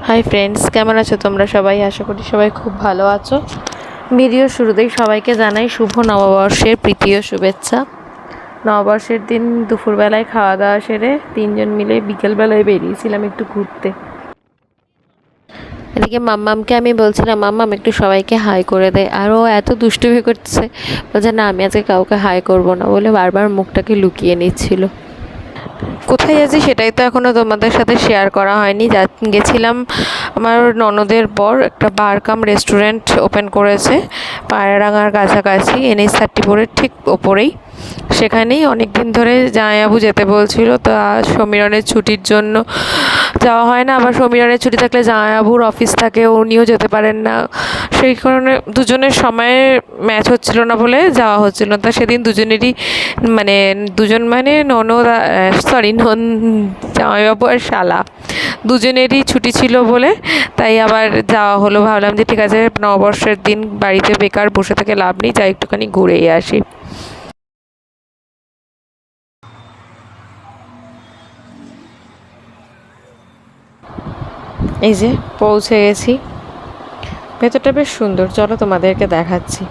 Hi friends, কেমন আছো তোমরা সবাই? আশা করি সবাই খুব ভালো আছো। ভিডিও শুরুতেই সবাইকে জানাই শুভ নববর্ষের প্রীতীয় শুভেচ্ছা। নববর্ষের দিন দুপুরবেলায় খাওয়া দাওয়া সেরে তিনজন মিলে বিকেলবেলায় বেরিয়েছিলাম একটু ঘুরতে। এদিকে মাম্মামকে আমি বলছিলাম, মাম্মাম একটু সবাইকে হাই করে দেয়, আর ও এত দুষ্টুমি করছে, বলছে না আমি আজকে কাউকে হাই করবো না বলে বারবার মুখটাকে লুকিয়ে নিচ্ছিল। কোথায় যাচ্ছি সেটাই তো এখনও তোমাদের সাথে শেয়ার করা হয়নি। গেছিলাম আমার ননদের বর একটা বার কাম রেস্টুরেন্ট ওপেন করেছে পায়রাডাঙ্গার কাছাকাছি, NH-34-এর ঠিক ওপরেই। সেখানেই অনেক দিন ধরে জামাইবাবু যেতে বলছিল, তো সমীরণের ছুটির জন্য যাওয়া হয় না। আবার সমীরণের ছুটি থাকলে জামাইবাবুর অফিস থাকে, উনিও যেতে পারেন না। সেই কারণে দুজনের সময়ে ম্যাচ হচ্ছিল না বলে যাওয়া হচ্ছিল না। তা সেদিন দুজন মানে ননদ, সরি জামাইবাবু আর শালা দুজনেরই ছুটি ছিল বলে তাই আবার যাওয়া হলো। ভাবলাম যে ঠিক আছে, নববর্ষের দিন বাড়িতে বেকার বসে থেকে লাভ নেই, যাই একটুখানি ঘুরেই আসি। এই যে পৌঁছে গেছি, ভেতরটা বেশ সুন্দর, চলো তোমাদেরকে দেখাচ্ছি।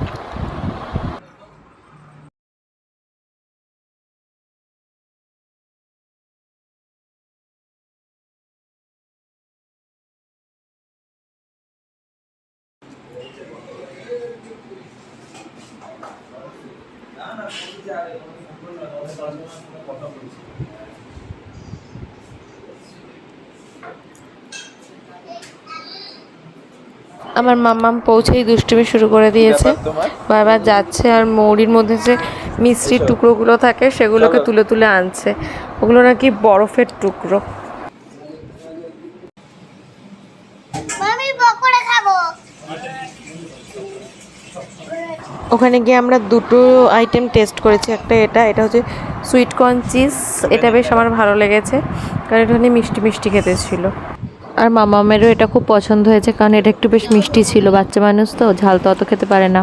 আমার মাম্মাম পৌঁছেই দুষ্টুমি শুরু করে দিয়েছে, বারবার যাচ্ছে আর মৌরির মধ্যে যে মিষ্টির টুকরোগুলো থাকে সেগুলোকে তুলে তুলে আনছে। ওগুলো নাকি বরফের টুকরো। ওখানে গিয়ে আমরা দুটো আইটেম টেস্ট করেছি। এটা হচ্ছে সুইট কর্ন চিজ, এটা বেশ আমার ভালো লেগেছে কারণ এটা মিষ্টি মিষ্টি খেতে ছিল। আর মামামেরও এটা খুব পছন্দ হয়েছে কারণ এটা একটু বেশ মিষ্টি ছিল, বাচ্চা মানুষ তো ঝাল তো অত খেতে পারে না।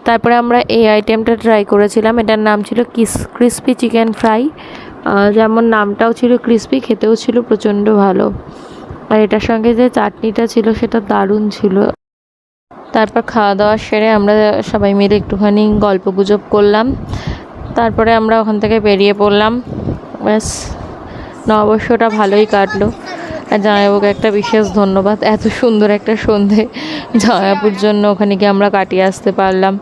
তারপরে আমরা এই আইটেমটা ট্রাই করেছিলাম, এটার নাম ছিল ক্রিসপি চিকেন ফ্রাই। যেমন নামটাও ছিল ক্রিসপি, খেতেও ছিল প্রচণ্ড ভালো। আর এটার সঙ্গে যে চাটনিটা ছিল সেটা দারুণ ছিল। তারপর খাওয়া দাওয়া সেরে আমরা সবাই মিলে একটুখানি গল্প গুজব করলাম, তারপরে আমরা ওখান থেকে বেরিয়ে পড়লাম। ব্যাস, নববর্ষটা ভালোই কাটলো। আর জামাইবাবুকে একটা বিশেষ ধন্যবাদ, এত সুন্দর একটা সন্ধে জামাইবাবুর জন্য ওখানে গিয়ে আমরা কাটিয়ে আসতে পারলাম।